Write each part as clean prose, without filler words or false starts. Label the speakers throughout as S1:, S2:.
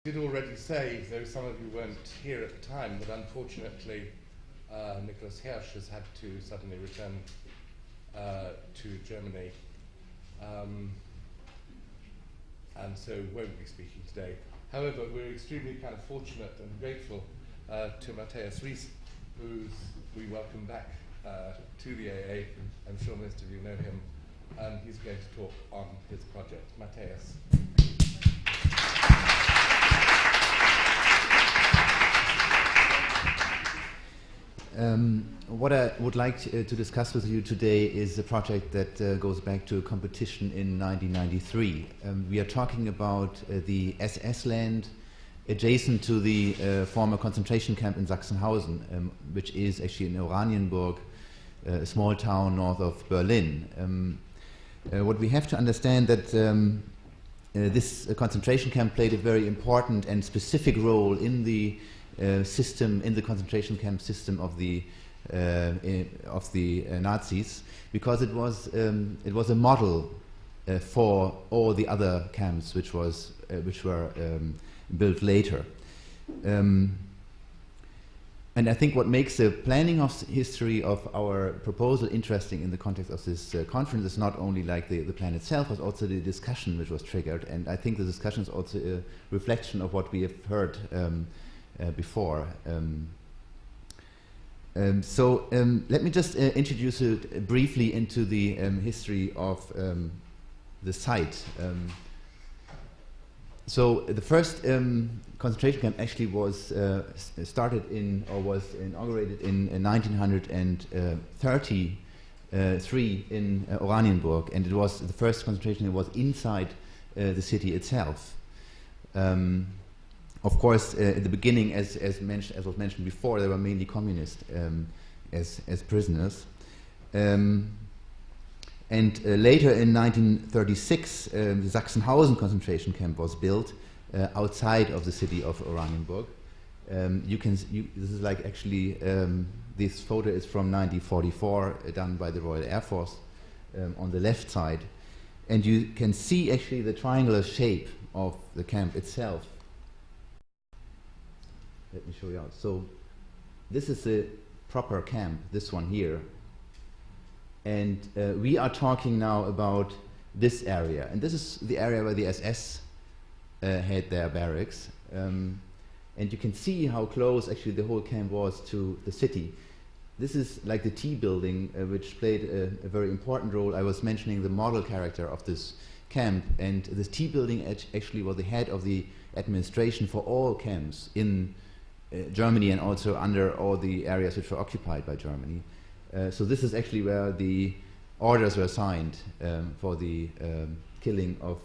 S1: I did already say, though some of you weren't here at the time, that unfortunately Nicholas Hirsch has had to suddenly return to Germany, and so won't be speaking today. However, we're extremely kind of fortunate and grateful to Matthias Reese, who we welcome back to the AA. I'm sure most of you know him, and he's going to talk on his project. Matthias.
S2: What I would like to discuss with you today is a project that goes back to a competition in 1993. We are talking about the SS land adjacent to the former concentration camp in Sachsenhausen, which is actually in Oranienburg, a small town north of Berlin. What we have to understand that this concentration camp played a very important and specific role in the system, in the concentration camp system of the Nazis, because it was a model for all the other camps which were built later. And I think what makes the planning of history of our proposal interesting in the context of this conference is not only like the plan itself, but also the discussion which was triggered. And I think the discussion is also a reflection of what we have heard before. Let me just introduce you briefly into the history of the site. So the first concentration camp actually was started in, or was inaugurated in 1933 in Oranienburg, and it was the first concentration that was inside the city itself. Of course, in the beginning, as was mentioned before, they were mainly communists as prisoners. And later in 1936, the Sachsenhausen concentration camp was built outside of the city of Oranienburg. This is like actually, this photo is from 1944, done by the Royal Air Force on the left side. And you can see actually the triangular shape of the camp itself. Let me show you out. So this is the proper camp, this one here. And we are talking now about this area. And this is the area where the SS had their barracks. And you can see how close actually the whole camp was to the city. This is like the T building, which played a very important role. I was mentioning the model character of this camp. And this T building actually was the head of the administration for all camps in Germany, and also under all the areas which were occupied by Germany. So this is actually where the orders were signed for the killing of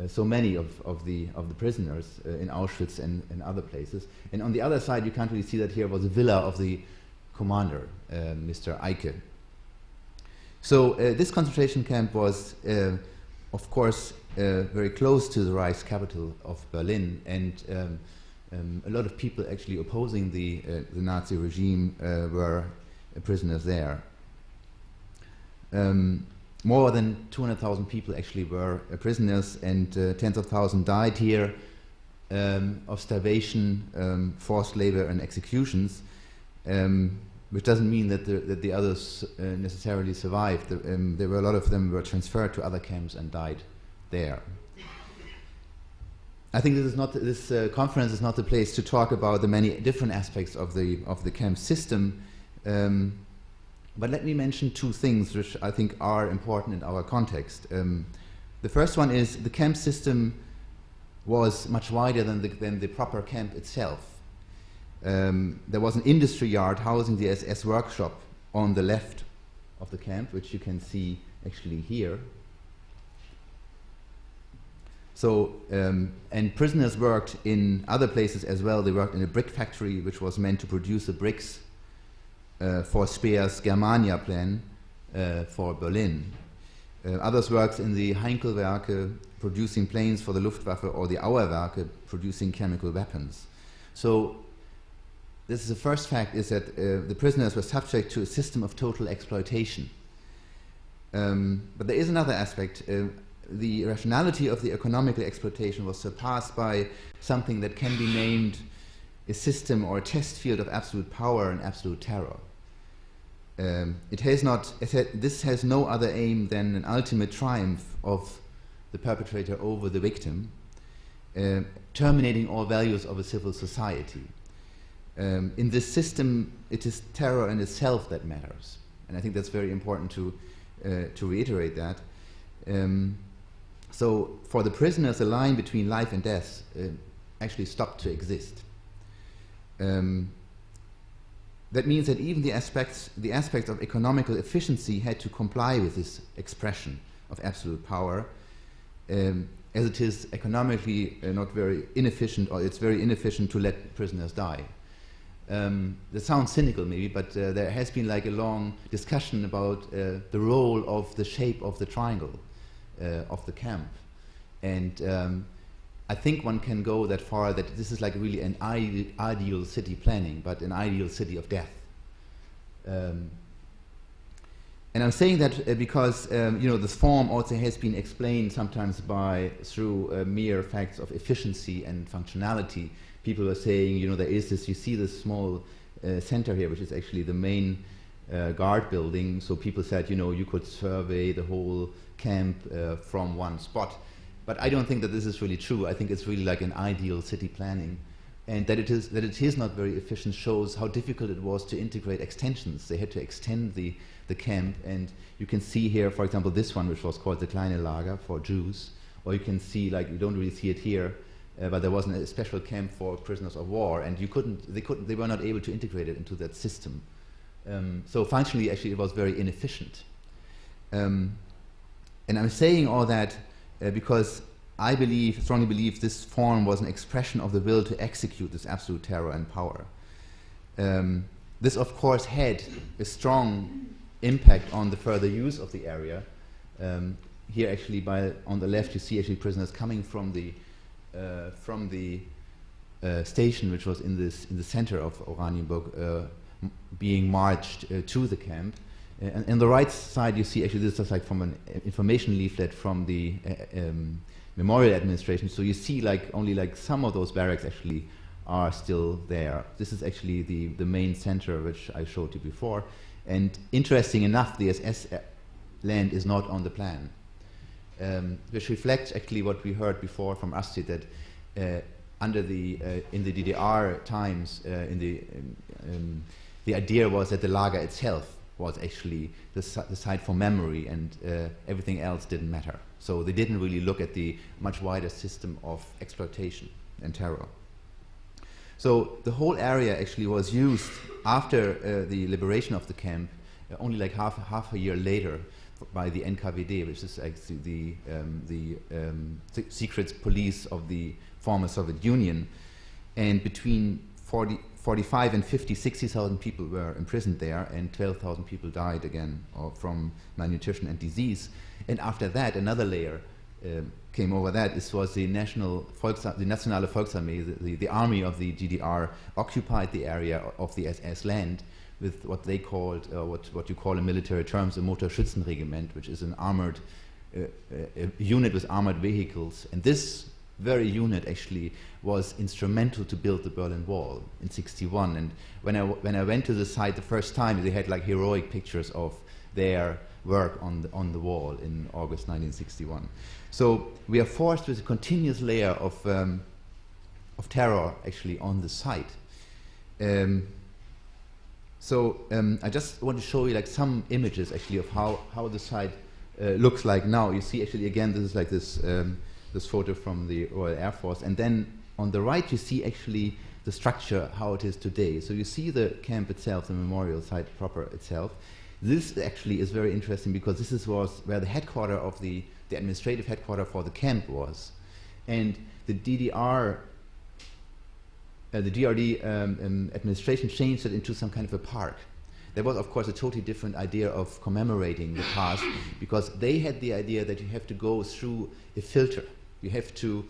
S2: so many of the prisoners in Auschwitz and other places. And on the other side, you can't really see that here, was a villa of the commander, Mr. Eicke. So this concentration camp was, of course, very close to the Reich's capital of Berlin, and a lot of people actually opposing the Nazi regime were prisoners there. More than 200,000 people actually were prisoners, and tens of thousands died here of starvation, forced labor, and executions, which doesn't mean that the others necessarily survived. There were a lot of them were transferred to other camps and died there. I think this conference is not the place to talk about the many different aspects of the camp system, but let me mention two things which I think are important in our context. The first one is the camp system was much wider than the proper camp itself. There was an industry yard housing the SS workshop on the left of the camp, which you can see actually here. So, and prisoners worked in other places as well. They worked in a brick factory, which was meant to produce the bricks for Speer's Germania plan for Berlin. Others worked in the Heinkelwerke, producing planes for the Luftwaffe, or the Auerwerke, producing chemical weapons. So, this is the first fact, is that the prisoners were subject to a system of total exploitation. But there is another aspect. the rationality of the economical exploitation was surpassed by something that can be named a system or a test field of absolute power and absolute terror. This has no other aim than an ultimate triumph of the perpetrator over the victim, terminating all values of a civil society. In this system, it is terror in itself that matters, and I think that's very important to reiterate that. So, for the prisoners, the line between life and death actually stopped to exist. That means that even the aspects of economical efficiency had to comply with this expression of absolute power, as it is economically not very inefficient, or it's very inefficient to let prisoners die. That sounds cynical maybe, but there has been like a long discussion about the role of the shape of the triangle of the camp. And I think one can go that far that this is like really an ideal city planning, but an ideal city of death. And I'm saying that because this form also has been explained sometimes through mere facts of efficiency and functionality. People are saying, there is this, you see this small center here, which is actually the main guard building. So people said, you could survey the whole camp from one spot. But I don't think that this is really true. I think it's really like an ideal city planning. And that it is not very efficient shows how difficult it was to integrate extensions. They had to extend the camp. And you can see here, for example, this one, which was called the Kleine Lager for Jews. Or you can see, you don't really see it here, but there wasn't a special camp for prisoners of war. And they were not able to integrate it into that system. So functionally, actually, it was very inefficient. And I'm saying all that because I strongly believe this form was an expression of the will to execute this absolute terror and power. This, of course, had a strong impact on the further use of the area. Here, actually, on the left, you see actually prisoners coming from the station, which was in the center of Oranienburg, being marched to the camp. And on the right side, you see actually this is like from an information leaflet from the Memorial Administration. So you see only some of those barracks actually are still there. This is actually the main center which I showed you before. And interesting enough, the SS land is not on the plan, which reflects actually what we heard before from Astrid, that in the DDR times, the idea was that the lager itself was actually the site for memory, and everything else didn't matter. So they didn't really look at the much wider system of exploitation and terror. So the whole area actually was used after the liberation of the camp, only like half a year later, by the NKVD, which is actually the secret police of the former Soviet Union. And between 45 and 60,000 people were imprisoned there, and 12,000 people died again from malnutrition and disease. And after that, another layer came over that. This was the Nationale Volksarmee, the army of the GDR, occupied the area of the SS land with what they called, what you call in military terms, a Motorschützenregiment, which is an armored a unit with armored vehicles. And this very unit actually was instrumental to build the Berlin Wall in '61. And when I went to the site the first time, they had like heroic pictures of their work on the wall in August 1961. So we are forced with a continuous layer of terror actually on the site. I just want to show you like some images actually of how the site looks like now. You see actually again this is like this photo from the Royal Air Force, and then on the right you see actually the structure how it is today. So you see the camp itself, the memorial site proper itself. This actually is very interesting because this was where the headquarter of the administrative headquarter for the camp was, and the DDR. The DRD administration changed it into some kind of a park. There was, of course, a totally different idea of commemorating the past, because they had the idea that you have to go through a filter. You have to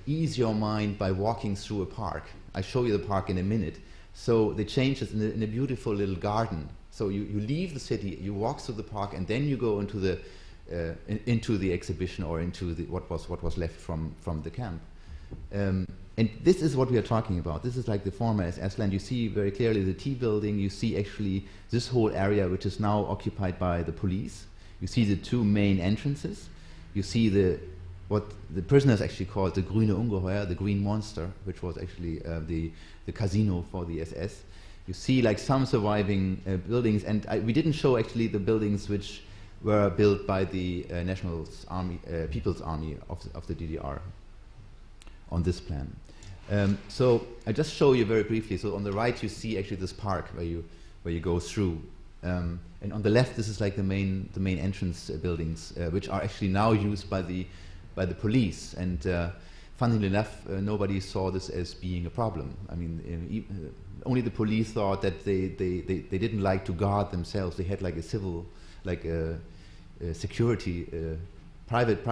S2: ease your mind by walking through a park. I'll show you the park in a minute. So they changed it in a beautiful little garden. So you leave the city, you walk through the park, and then you go into the into the exhibition or into what was left from the camp. And this is what we are talking about. This is like the former SS land. You see very clearly the T building. You see actually this whole area, which is now occupied by the police. You see the two main entrances. You see what the prisoners actually called the Grüne Ungeheuer, the green monster, which was actually the casino for the SS. You see like some surviving buildings, and we didn't show actually the buildings which were built by the National Army, People's Army of the DDR on this plan. So I just show you very briefly. So on the right you see actually this park where you go through, and on the left this is like the main entrance buildings, which are actually now used by the police. And funnily enough, nobody saw this as being a problem. I mean, only the police thought that they didn't like to guard themselves. They had like a civil, like a security. Private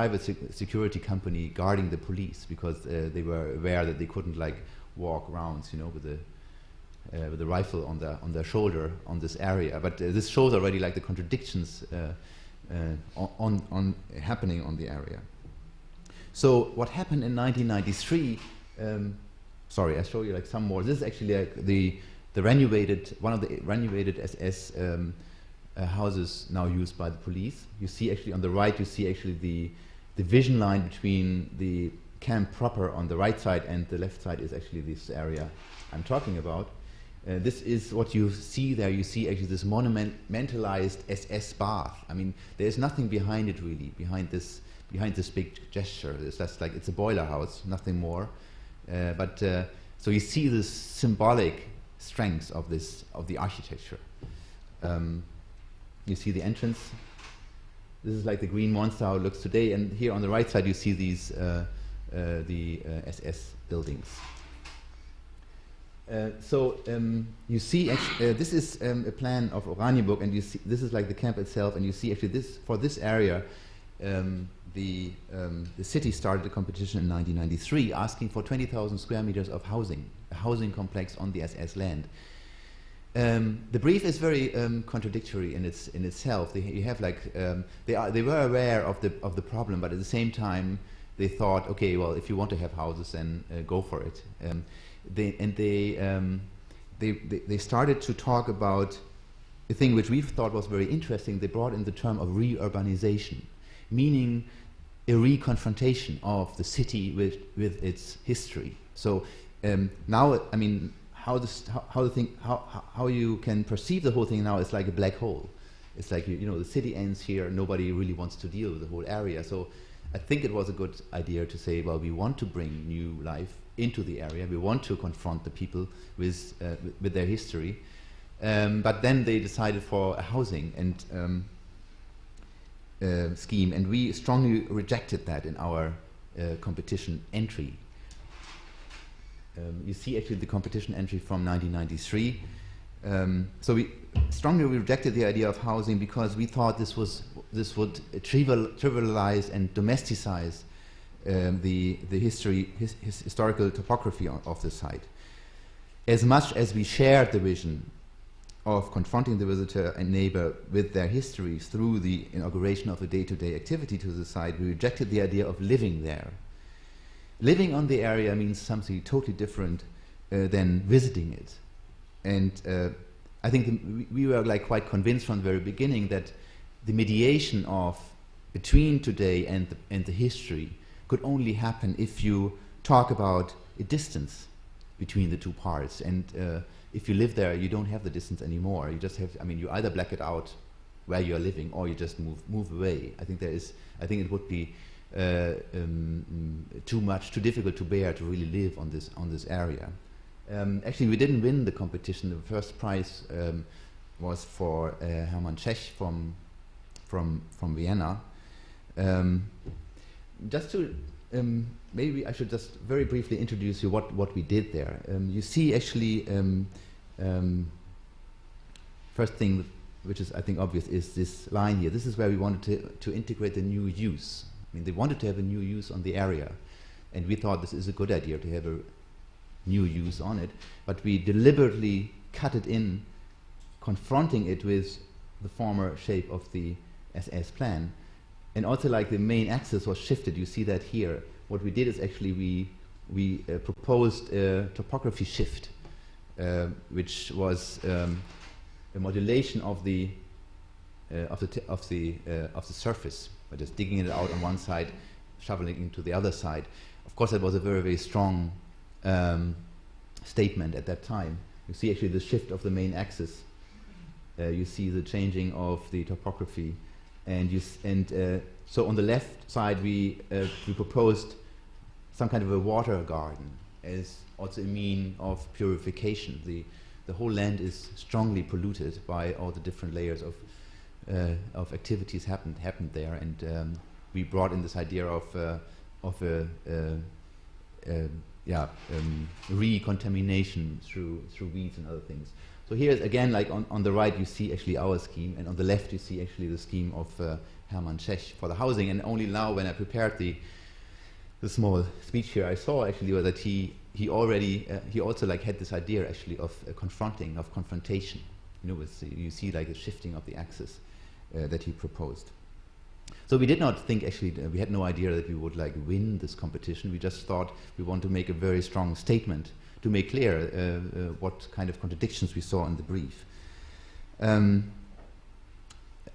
S2: security company guarding the police, because they were aware that they couldn't like walk around, you know, with a rifle on their shoulder on this area. But this shows already like the contradictions on happening on the area. So what happened in 1993? Sorry, I show you like some more. This is actually like one of the renovated SS. Houses now used by the police. You see actually on the right, you see actually the division line between the camp proper on the right side and the left side is actually this area I'm talking about. This is what you see there. You see actually this monumentalized SS bath. I mean, there's nothing behind it really, behind this big gesture. It's just like it's a boiler house, nothing more. So you see this symbolic strength of the architecture. You see the entrance. This is like the green monster how it looks today, and here on the right side you see these the SS buildings. You see this is a plan of Oranienburg, and you see this is like the camp itself, and you see actually this for this area. The city started a competition in 1993 asking for 20,000 square meters of housing, a housing complex on the SS land. The brief is very contradictory in itself. You have like they were aware of the problem, but at the same time they thought, okay, well, if you want to have houses, then go for it. They started to talk about a thing which we thought was very interesting. They brought in the term of re-urbanization, meaning a reconfrontation of the city with its history. So now, I mean, how you can perceive the whole thing now is like a black hole. It's like you know the city ends here. Nobody really wants to deal with the whole area. So I think it was a good idea to say, well, we want to bring new life into the area. We want to confront the people with their history. But then they decided for a housing and scheme, and we strongly rejected that in our competition entry. You see actually the competition entry from 1993. So we strongly rejected the idea of housing because we thought this would trivialize and domesticize the historical topography of the site. As much as we shared the vision of confronting the visitor and neighbor with their histories through the inauguration of a day-to-day activity to the site, we rejected the idea of living there. Living on the area means something totally different than visiting it. And I think we were like quite convinced from the very beginning that the mediation of between today and the history could only happen if you talk about a distance between the two parts. And if you live there, you don't have the distance anymore. You just have, I mean, you either black it out where you're living or you just move away. I think it would be too difficult to bear to really live on this area. Actually, we didn't win the competition. The first prize was for Hermann Czech from Vienna. Just to maybe I should just very briefly introduce you what we did there. You see, actually, first thing which is I think obvious is this line here. This is where we wanted to integrate the new use. I mean, they wanted to have a new use on the area, and we thought this is a good idea to have a new use on it, but we deliberately cut it in, confronting it with the former shape of the SS plan, and also like the main axis was shifted. You see that here. What we did is actually we proposed a topography shift, which was a modulation of the surface, by just digging it out on one side, shoveling into the other side. Of course, that was a very, very strong statement at that time. You see actually the shift of the main axis. You see the changing of the topography, so on the left side we proposed some kind of a water garden as also a mean of purification. The whole land is strongly polluted by all the different layers of activities happened there, and we brought in this idea of recontamination through weeds and other things. So here again, like on the right, you see actually our scheme, and on the left you see actually the scheme of Hermann Czech for the housing. And only now, when I prepared the small speech here, I saw actually that he also like had this idea actually of confrontation. You know, you see like a shifting of the axis that he proposed. So we did not think actually, we had no idea that we would like win this competition. We just thought we want to make a very strong statement to make clear what kind of contradictions we saw in the brief.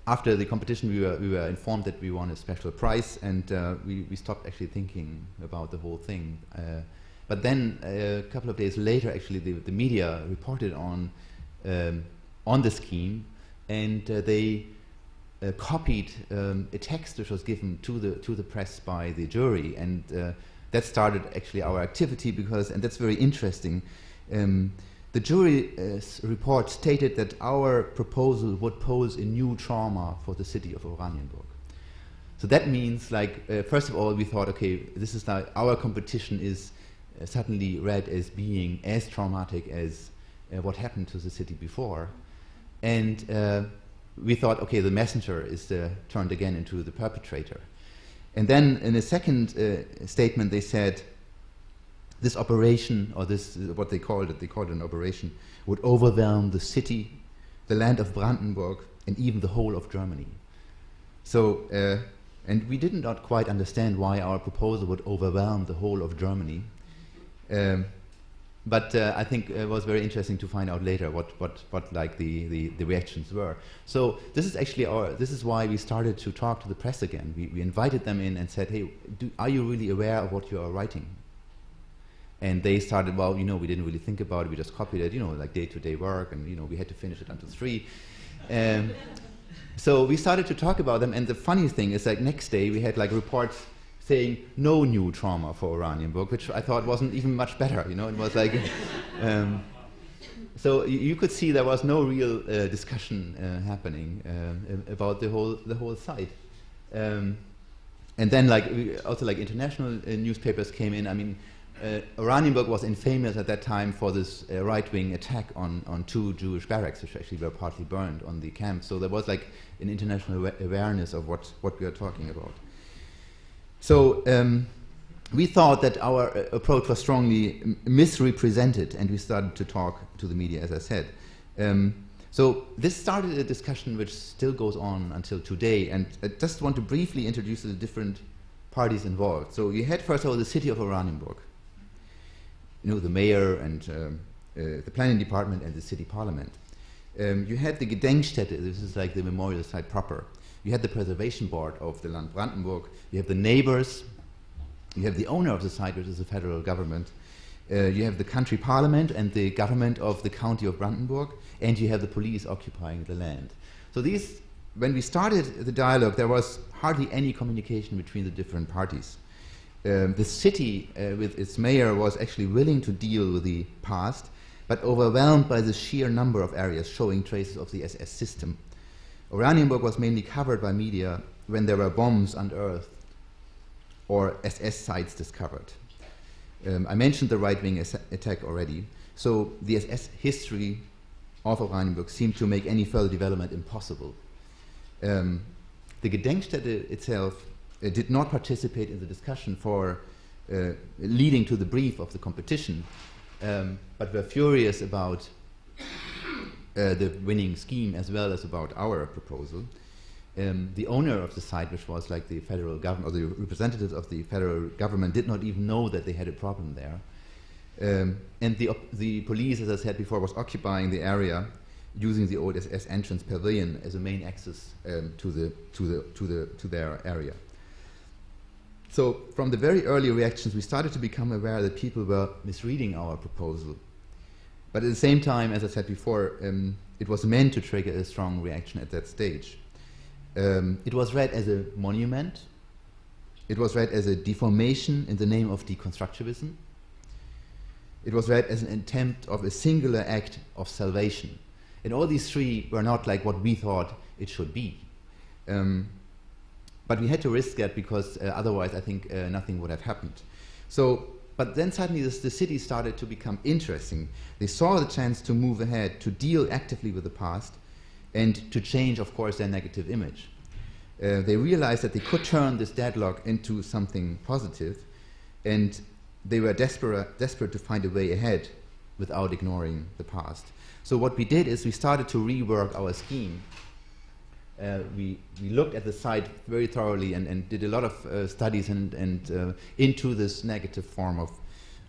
S2: After the competition, we were informed that we won a special prize, and we stopped actually thinking about the whole thing. But then a couple of days later, actually, the media reported on the scheme, and they copied a text which was given to the press by the jury, and that started actually our activity, and that's very interesting. The jury's report stated that our proposal would pose a new trauma for the city of Oranienburg. So that means, like, first of all, we thought, okay, this is like our competition is suddenly read as being as traumatic as what happened to the city before, and we thought, okay, the messenger is turned again into the perpetrator. And then in a second statement, they said this operation, or this, what they called it an operation, would overwhelm the city, the land of Brandenburg, and even the whole of Germany. So, and we did not quite understand why our proposal would overwhelm the whole of Germany. But I think it was very interesting to find out later what like the reactions were. So this is actually this is why we started to talk to the press again. We invited them in and said, hey, are you really aware of what you are writing? And they started, well, you know, we didn't really think about it, we just copied it, you know, like day-to-day work, and, you know, we had to finish it until 3. So we started to talk about them, and the funny thing is, like, next day we had like reports saying no new trauma for Oranienburg, which I thought wasn't even much better, you know. It was like, so you could see there was no real discussion happening about the whole site. And then, like, also like international newspapers came in. I mean, Oranienburg was infamous at that time for this right-wing attack on 2 Jewish barracks, which actually were partly burned on the camp. So there was like an international awareness of what we are talking about. So we thought that our approach was strongly misrepresented, and we started to talk to the media, as I said. So this started a discussion which still goes on until today, and I just want to briefly introduce the different parties involved. So you had, first of all, the city of Oranienburg. You know, the mayor and the planning department and the city parliament. You had the Gedenkstätte, this is like the memorial site proper. You had the preservation board of the Land Brandenburg. You have the neighbors. You have the owner of the site, which is the federal government. You have the country parliament and the government of the county of Brandenburg, and you have the police occupying the land. So these, when we started the dialogue, there was hardly any communication between the different parties. The city, with its mayor, was actually willing to deal with the past, but overwhelmed by the sheer number of areas showing traces of the SS system. Oranienburg was mainly covered by media when there were bombs unearthed or SS sites discovered. I mentioned the right-wing attack already, so the SS history of Oranienburg seemed to make any further development impossible. The Gedenkstätte itself did not participate in the discussion for leading to the brief of the competition, but were furious about the winning scheme as well as about our proposal. the owner of the site, which was like the federal government, or the representatives of the federal government, did not even know that they had a problem there. And the police, as I said before, was occupying the area, using the old SS entrance pavilion as a main access to their area. So from the very early reactions, we started to become aware that people were misreading our proposal. But at the same time, as I said before, it was meant to trigger a strong reaction at that stage. It was read as a monument. It was read as a deformation in the name of deconstructivism. It was read as an attempt of a singular act of salvation. And all these three were not like what we thought it should be. But we had to risk that because otherwise I think nothing would have happened. But then suddenly the city started to become interesting. They saw the chance to move ahead, to deal actively with the past, and to change, of course, their negative image. They realized that they could turn this deadlock into something positive, and they were desperate to find a way ahead without ignoring the past. So what we did is we started to rework our scheme. We looked at the site very thoroughly and did a lot of studies and into this negative form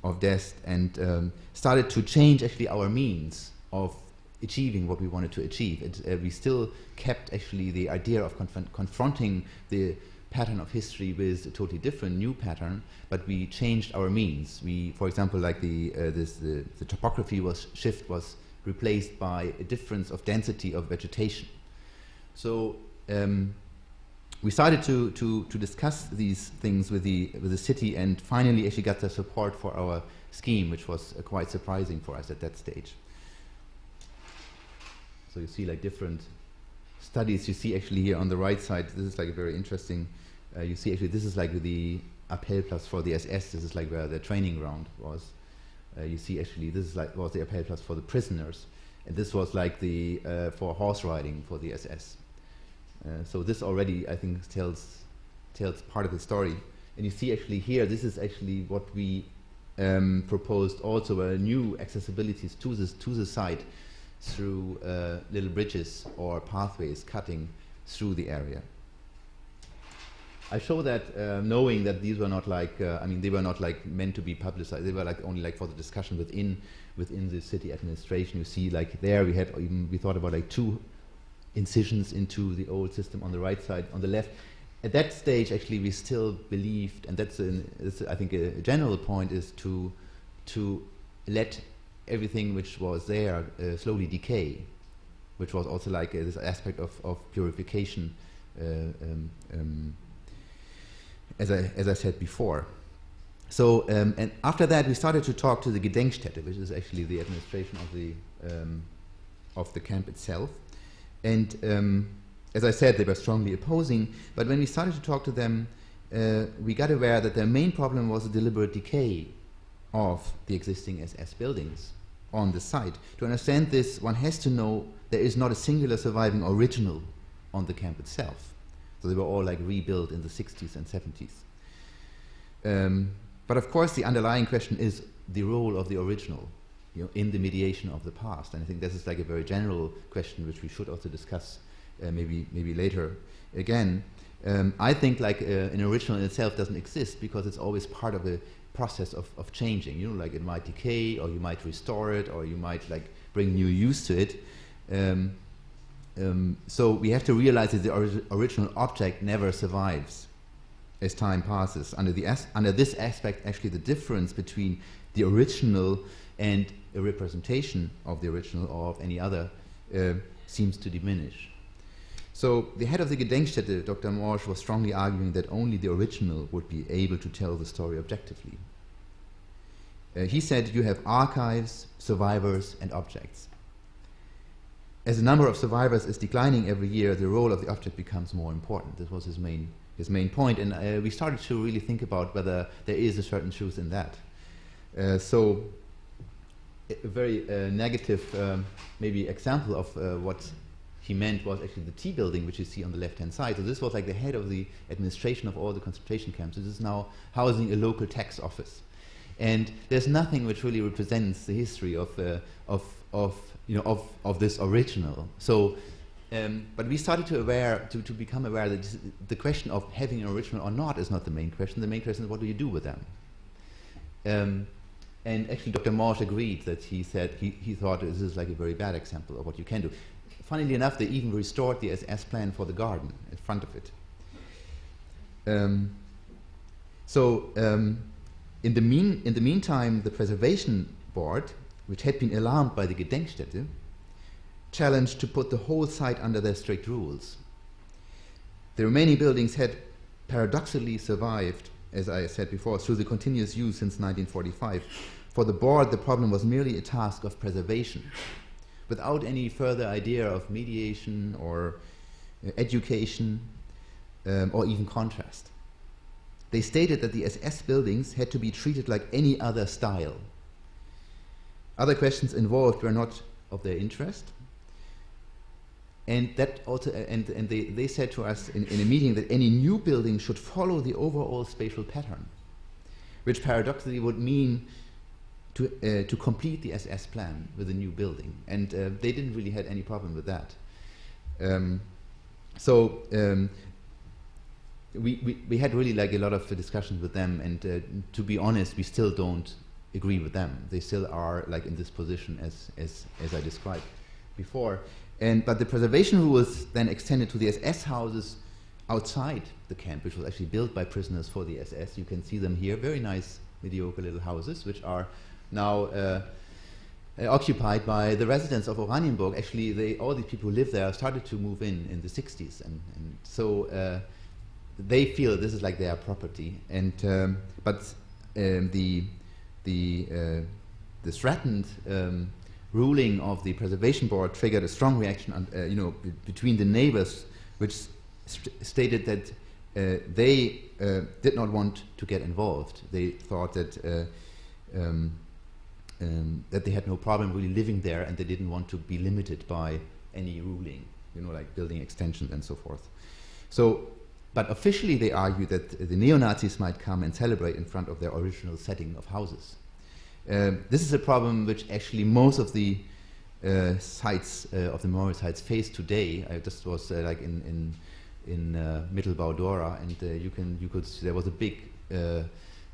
S2: of death, and started to change actually our means of achieving what we wanted to achieve. We still kept actually the idea of confronting the pattern of history with a totally different new pattern, but we changed our means. We, for example, like the topography was replaced by a difference of density of vegetation. So we started to discuss these things with the city, and finally actually got the support for our scheme, which was quite surprising for us at that stage. So you see like different studies. You see actually here on the right side, this is like a very interesting, you see actually this is like the Appellplatz for the SS. This is like where the training ground was. You see actually this is like was the Appellplatz for the prisoners, and this was like the for horse riding for the SS. So this already I think tells part of the story. And you see actually here, this is actually what we proposed also, new accessibilities to the site through little bridges or pathways cutting through the area. I show that knowing that these were not like, I mean, they were not like meant to be publicized. They were like only like for the discussion within the city administration. You see like there we had we thought about like 2 incisions into the old system on the right side. On the left, at that stage actually we still believed, and that's I think a general point, is to let everything which was there slowly decay, which was also like this aspect of purification, as I said before. So and after that we started to talk to the Gedenkstätte, which is actually the administration of the camp itself. And as I said, they were strongly opposing, but when we started to talk to them, we got aware that their main problem was the deliberate decay of the existing SS buildings on the site. To understand this, one has to know there is not a singular surviving original on the camp itself. So they were all like rebuilt in the 60s and 70s. But of course the underlying question is the role of the original, you know, in the mediation of the past. And I think this is like a very general question which we should also discuss maybe later. Again, I think like an original in itself doesn't exist because it's always part of a process of changing. You know, like it might decay, or you might restore it, or you might like bring new use to it. So we have to realize that the original object never survives as time passes. Under this aspect, actually the difference between the original and a representation of the original or of any other seems to diminish. So the head of the Gedenkstätte, Dr. Morsch, was strongly arguing that only the original would be able to tell the story objectively. He said you have archives, survivors, and objects. As the number of survivors is declining every year, the role of the object becomes more important. This was his main point, and we started to really think about whether there is a certain truth in that. So a very negative maybe example of what he meant was actually the T building, which you see on the left-hand side. So this was like the head of the administration of all the concentration camps. This is now housing a local tax office, and there's nothing which really represents the history of this original. So but we started to become aware that the question of having an original or not is not the main question. The main question is what do you do with them? And actually Dr. Morsch agreed that he said he thought this is like a very bad example of what you can do. Funnily enough, they even restored the SS plan for the garden in front of it. In the meantime, the Preservation Board, which had been alarmed by the Gedenkstätte, challenged to put the whole site under their strict rules. The remaining buildings had paradoxically survived, as I said before, through the continuous use since 1945. For the board, the problem was merely a task of preservation, without any further idea of mediation or education or even contrast. They stated that the SS buildings had to be treated like any other style. Other questions involved were not of their interest. And that also, and they said to us in a meeting that any new building should follow the overall spatial pattern, which paradoxically would mean to complete the SS plan with a new building. And they didn't really have any problem with that. We had really like a lot of discussions with them, and to be honest, we still don't agree with them. They still are like in this position as I described before. But the preservation rules then extended to the SS houses outside the camp, which was actually built by prisoners for the SS. You can see them here, very nice, mediocre little houses, which are now occupied by the residents of Oranienburg. Actually, all these people who live there started to move in the 60s, and so they feel this is like their property. And but the threatened ruling of the Preservation Board triggered a strong reaction, between the neighbors, which stated that they did not want to get involved. They thought that that they had no problem really living there, and they didn't want to be limited by any ruling, like building extensions and so forth. But officially they argued that the neo-Nazis might come and celebrate in front of their original setting of houses. This is a problem which actually most of the sites of the memorial sites face today. I just was like in Mittelbau-Dora, and you could see there was a big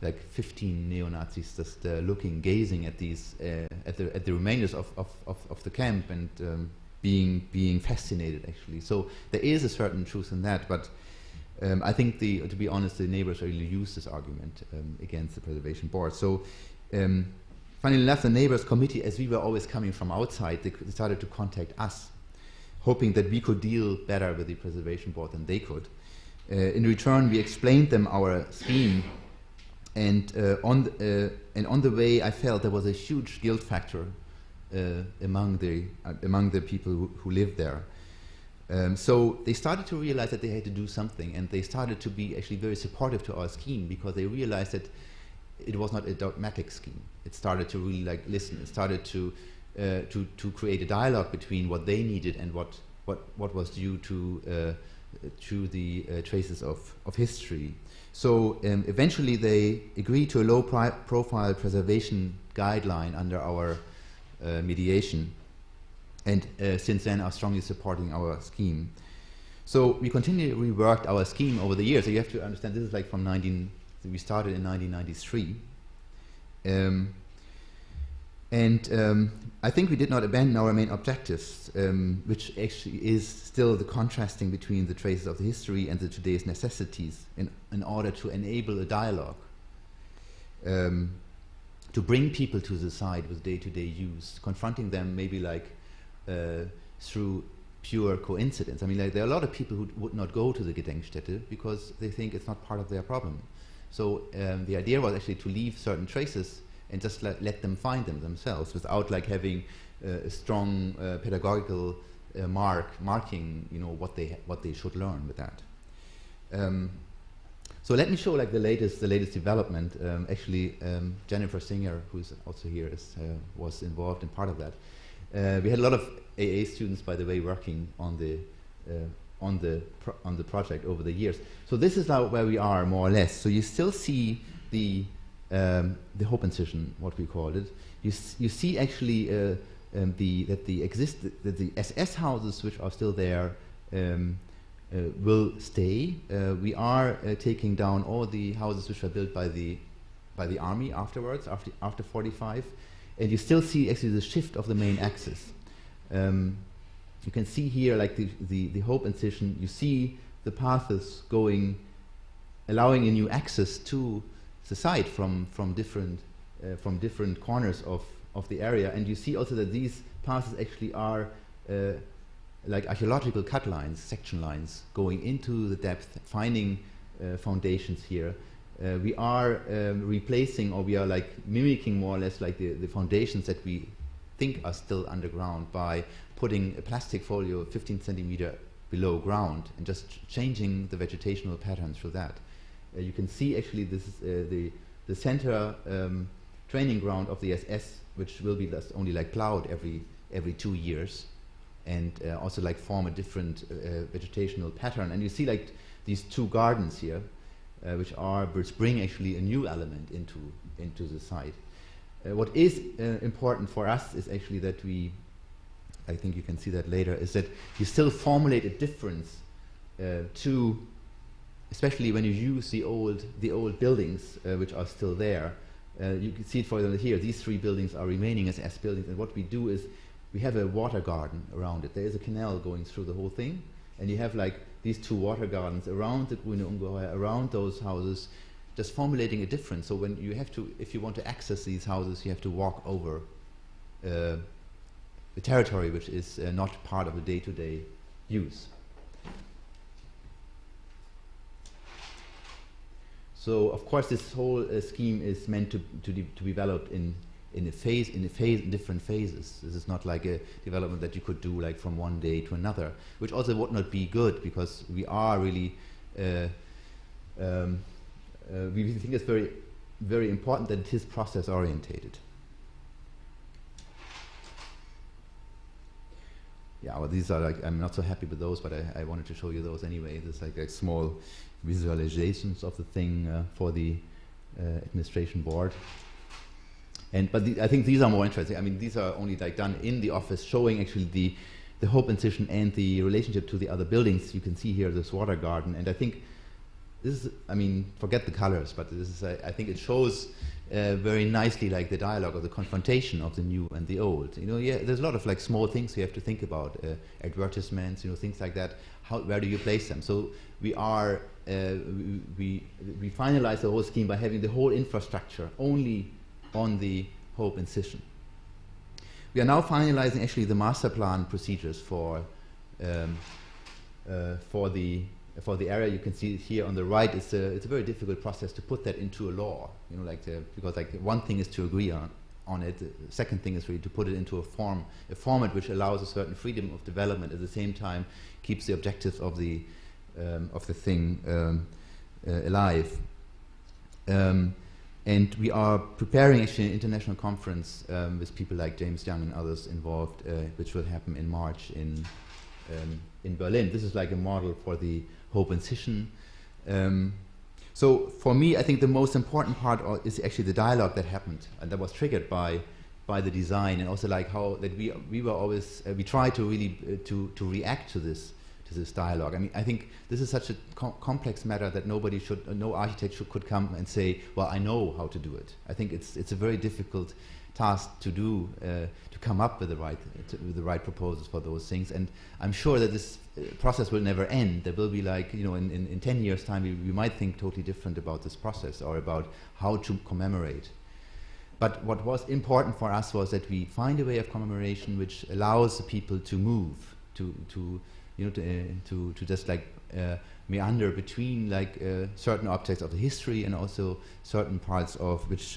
S2: like 15 neo-Nazis just gazing at these at the remainders of the camp, and being fascinated actually. So there is a certain truth in that, but I think to be honest, the neighbors really used this argument against the Preservation Board. So. Funnily enough, the neighbors committee, as we were always coming from outside, they started to contact us, hoping that we could deal better with the Preservation Board than they could. In return, we explained them our scheme, and on the way, I felt there was a huge guilt factor among the people who lived there. So they started to realize that they had to do something, and they started to be actually very supportive to our scheme, because they realized that it was not a dogmatic scheme. It started to really listen. It started to create a dialogue between what they needed and what was due to the traces of history. So eventually they agreed to a low-profile preservation guideline under our mediation, and since then are strongly supporting our scheme. So we continually reworked our scheme over the years. So you have to understand, this is like from we started in 1993. I think we did not abandon our main objectives, which actually is still the contrasting between the traces of the history and the today's necessities in order to enable a dialogue, to bring people to the site with day-to-day use, confronting them maybe through pure coincidence. I mean, there are a lot of people who would not go to the Gedenkstätte because they think it's not part of their problem. So the idea was actually to leave certain traces and just let them find them themselves, without having a strong pedagogical marking, what they should learn with that. So let me show the latest development. Actually, Jennifer Singer, who's also here, was involved in part of that. We had a lot of AA students, by the way, working on the project over the years. So this is now where we are, more or less. So you still see the Hope Incision, what we called it. You see actually a that the SS houses which are still there will stay. We are taking down all the houses which were built by the army afterwards, after 45, and you still see actually the shift of the main axis. You can see here, like the Hope Incision, you see the paths going, allowing a new access to the site from different corners of the area, and you see also that these paths actually are like archaeological cut lines, section lines, going into the depth, finding foundations here. We are replacing, or we are like mimicking more or less like the foundations that we think are still underground by putting a plastic folio 15 centimeter below ground and just changing the vegetational pattern through that. You can see actually this is the center training ground of the SS, which will be just only like plowed every 2 years, and also like form a different vegetational pattern. And you see like these two gardens here, which bring actually a new element into the site. What is important for us is actually that I think you can see that later, is that you still formulate a difference especially when you use the old buildings which are still there. You can see it for example here. These three buildings are remaining as S buildings, and what we do is we have a water garden around it. There is a canal going through the whole thing, and you have like these two water gardens around the Grüne Ungeheuer, around those houses, just formulating a difference. So when you have to, if you want to access these houses, you have to walk over the territory which is not part of the day-to-day use. So of course this whole scheme is meant to be developed in different phases. This is not like a development that you could do like from one day to another, which also would not be good, because we are really we think it's very, very important that it is process orientated. Yeah, well, these are like, I'm not so happy with those, but I wanted to show you those anyway. There's like small visualizations of the thing for the administration board. But I think these are more interesting. I mean, these are only like done in the office, showing actually the Hope Incision and the relationship to the other buildings. You can see here this water garden, and I think this is, I mean, forget the colors, but this is, I think it shows very nicely like the dialogue or the confrontation of the new and the old. You know, yeah, there's a lot of like small things you have to think about, advertisements, you know, things like that. Where do you place them? So we are we finalize the whole scheme by having the whole infrastructure only on the Hope Incision. We are now finalizing actually the master plan procedures for the area. You can see it here on the right. It's a very difficult process to put that into a law. You know, because like one thing is to agree on it. The second thing is really to put it into a format which allows a certain freedom of development, at the same time keeps the objectives of the thing alive. And we are preparing actually an international conference with people like James Young and others involved, which will happen in March in Berlin. This is like a model for the Hope Incision. So for me, I think the most important part is actually the dialogue that happened and that was triggered by the design, and also like how that we were always we try to really to react to this dialogue. I mean, I think this is such a complex matter that no architect could come and say, well, I know how to do it. I think it's a very difficult task to do, to come up with the right proposals for those things. And I'm sure that this process will never end. There will be like, you know, in 10 years time, we might think totally different about this process or about how to commemorate. But what was important for us was that we find a way of commemoration which allows the people to move, to just like meander between like certain objects of the history and also certain parts of which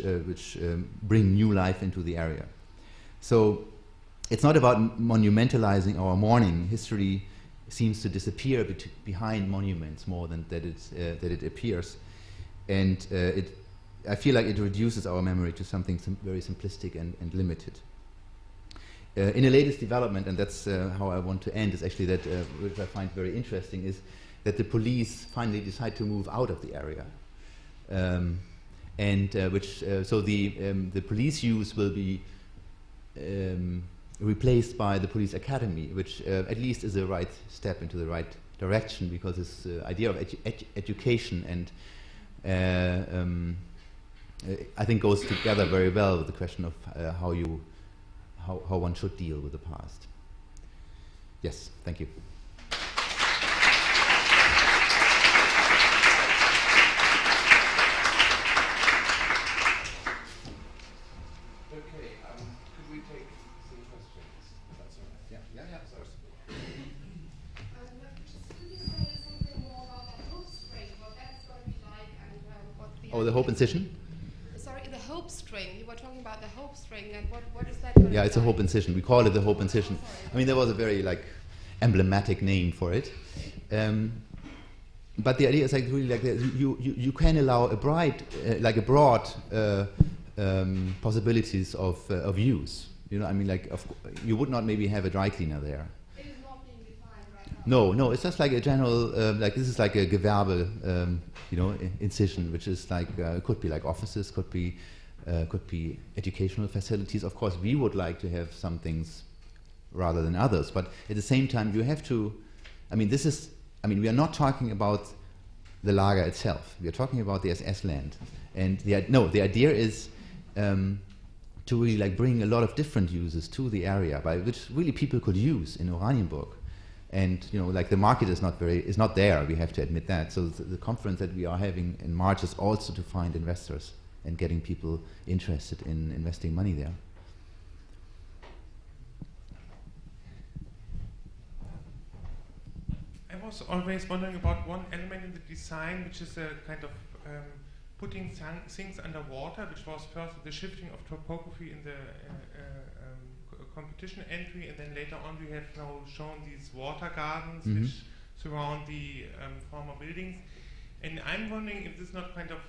S2: bring new life into the area. So it's not about monumentalizing our mourning. History seems to disappear behind monuments more than that it appears, and I feel like it reduces our memory to something very simplistic and limited. In the latest development, and that's how I want to end, is actually that, which I find very interesting, is that the police finally decide to move out of the area, so the police use will be replaced by the police academy, which at least is a right step into the right direction, because this idea of education and I think goes together very well with the question of how one should deal with the past. Yes, thank you.
S1: Okay, could we take some questions? That's all right.
S2: Yeah.
S1: Sorry.
S3: Could you say something more about the hope string, what that's going to be like, and what the
S2: Oh, the hope incision?
S3: Sorry, the hope string. You were talking about the hope string, and what is that going to be
S2: Yeah, it's a
S3: like?
S2: hope incision. We call it the hope incision. I mean, there was a very emblematic name for it. But the idea is really you can allow a broad possibilities of use. You know, I mean, you would not maybe have a dry cleaner there.
S3: It is not being defined right now.
S2: No, it's just like a general, this is like a Gewerbe, incision, which is could be like offices, could be educational facilities. Of course, we would like to have some things rather than others, but at the same time, you have to. We are not talking about the lager itself. We are talking about the SS land, and the idea is to really bring a lot of different uses to the area, by which really people could use in Oranienburg. And the market is not there. We have to admit that. So the conference that we are having in March is also to find investors and getting people interested in investing money there.
S4: I was always wondering about one element in the design, which is a kind of putting things underwater, which was first the shifting of topography in the competition entry, and then later on we have now shown these water gardens which surround the former buildings. And I'm wondering if this not kind of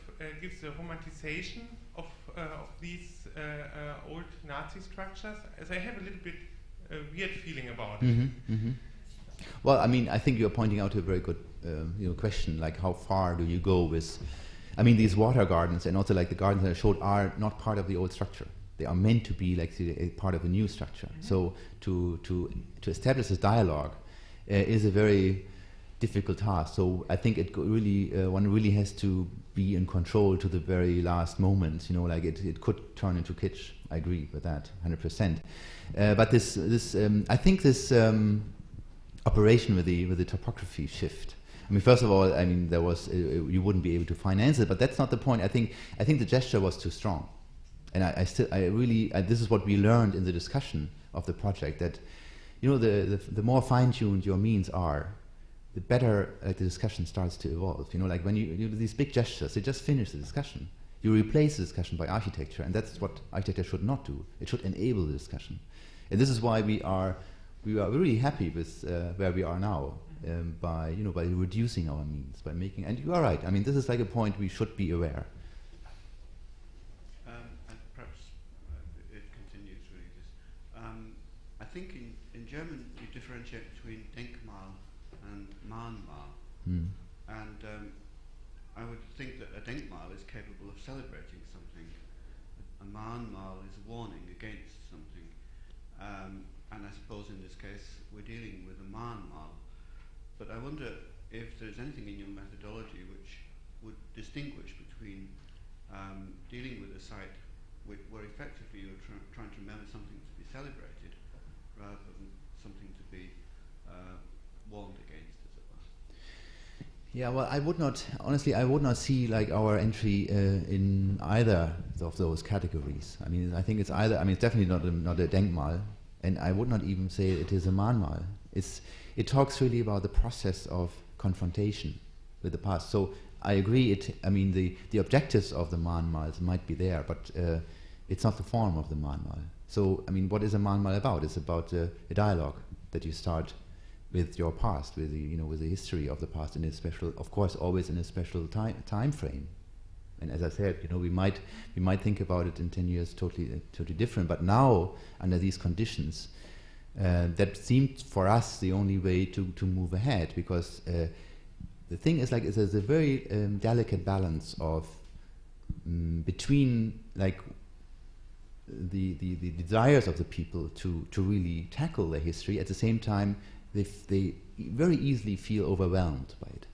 S4: gives a romanticization of these old Nazi structures, as I have a little bit weird feeling about it.
S2: Well, I think you're pointing out a very good question, how far do you go with... these water gardens and also the gardens that I showed are not part of the old structure. They are meant to be a part of a new structure. So to establish this dialogue is a very difficult task. So I think one really has to be in control to the very last moment. It could turn into kitsch. I agree with that 100%. But I think this operation with the topography shift. First of all, there was you wouldn't be able to finance it, but that's not the point. I think the gesture was too strong, and this is what we learned in the discussion of the project, that the more fine-tuned your means are, the better the discussion starts to evolve. When you do these big gestures, they just finish the discussion. You replace the discussion by architecture, and that's what architecture should not do. It should enable the discussion, and this is why we are really happy with where we are now, by reducing our means, by making. And you are right. This is a point we should be aware.
S5: And perhaps it continues really. I think in German you differentiate between Denkmal and Mahnmal, and I would think that a Denkmal is capable of celebrating something. A Mahnmal is a warning against something. And I suppose in this case we're dealing with a Mahnmal. But I wonder if there's anything in your methodology which would distinguish between dealing with a site where effectively you're trying to remember something to be celebrated rather than something to be warned against, as it were.
S2: Yeah, well, I would not see our entry in either of those categories. I think it's either. It's definitely not a Denkmal. And I would not even say it is a Mahnmal. It talks really about the process of confrontation with the past. So I agree. The objectives of the Mahnmals might be there, but it's not the form of the Mahnmal. So what is a Mahnmal about? It's about a dialogue that you start with your past, with the history of the past, in a special, of course, always in a special time frame. And as I said, we might think about it in 10 years totally different. But now, under these conditions, that seemed for us the only way to move ahead, because the thing is there's a very delicate balance of between the desires of the people to really tackle their history. At the same time, they very easily feel overwhelmed by it.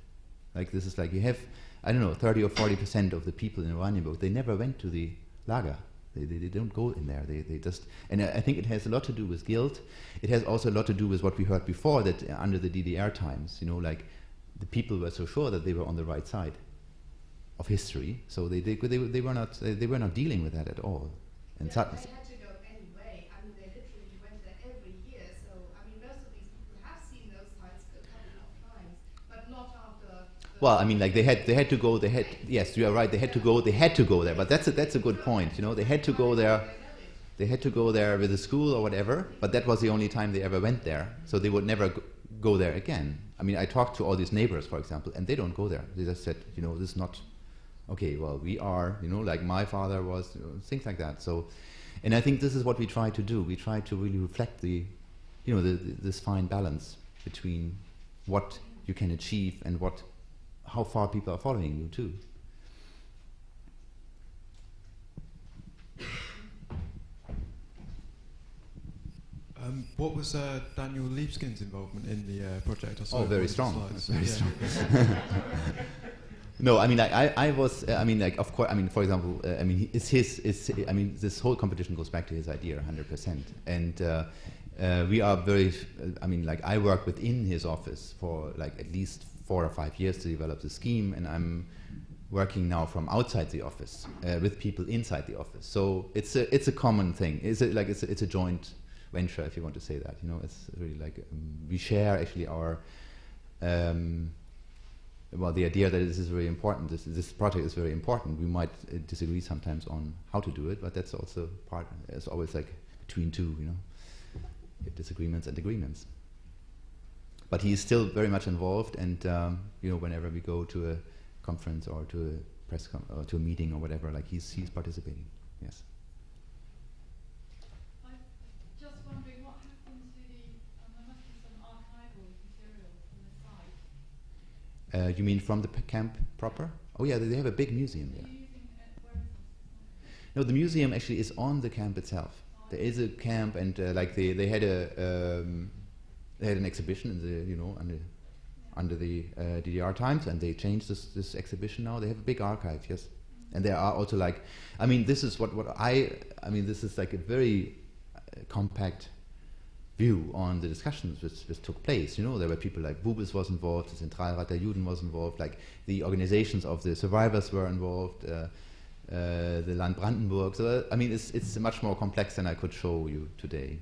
S2: Like this is like you have, I don't know, 30 or 40% of the people in Oranienburg, they never went to the lager. They don't go in there. They just, and I think it has a lot to do with guilt. It has also a lot to do with what we heard before, that under the DDR times, you know, like the people were so sure that they were on the right side of history, so they were not dealing with that at all. And
S3: Yeah, they had to go anyway. I mean, they literally went there every year. So, I mean, most of these people have seen those sites a couple of times, but not after.
S2: Well, I mean, like they had to go. Yes, you are right. They had to go there. But that's a good point. You know, they had to go there. They had to go there with a school or whatever. But that was the only time they ever went there. So they would never go there again. I mean, I talked to all these neighbors, for example, and they don't go there. They just said, you know, this is not. Okay, well, we are, you know, like my father was, you know, things like that. So, and I think this is what we try to do. We try to really reflect this fine balance between what you can achieve and how far people are following you too.
S6: What was Daniel Liebeskind's involvement in the project? I saw
S2: very
S6: it on
S2: strong.
S6: the slides.
S2: Very
S6: Yeah.
S2: strong. No, I mean, like I was. I mean, like of course. I mean, for example, I mean, I mean, this whole competition goes back to his idea, 100%. And we are very. I mean, like I work within his office for like at least 4 or 5 years to develop the scheme, and I'm working now from outside the office with people inside the office. So it's a common thing. It's a joint venture, if you want to say that. You know, it's really like we share actually our. Well, the idea that this is very important, this project is very important. We might disagree sometimes on how to do it, but that's also part. It's always like between two, you know, you have disagreements and agreements. But he is still very much involved, and you know, whenever we go to a conference or to a press or to a meeting or whatever, like he's participating. Yes.
S7: I'm just wondering what happened to there must be some archival material from the site.
S2: You mean from the camp proper? Oh yeah, they have a big museum there. No, the museum actually is on the camp itself. There is a camp, and like they had an exhibition in the under the DDR times, and they changed this exhibition now. They have a big archive, yes, and there are also like, I mean, this is I mean, this is like a very compact view on the discussions which took place. You know, there were people like Bubis was involved, the Zentralrat der Juden was involved, like the organizations of the survivors were involved, the Land Brandenburg. So I mean, it's much more complex than I could show you today.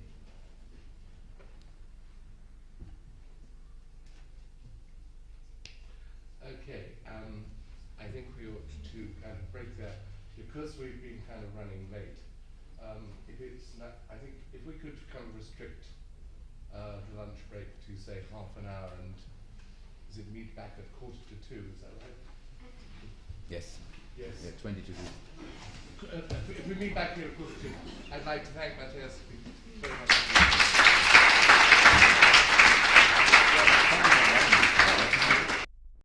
S1: Okay, I think we ought to kind of break there because we've been kind of running late. If it's not, I think if we could kind of restrict the lunch break to say half an hour, and is it meet back at 1:45? Is that right?
S2: Yes.
S1: Yes.
S2: Yeah, 20 to do.
S1: If we meet back here at 1:45, I'd like to thank Matthias very much.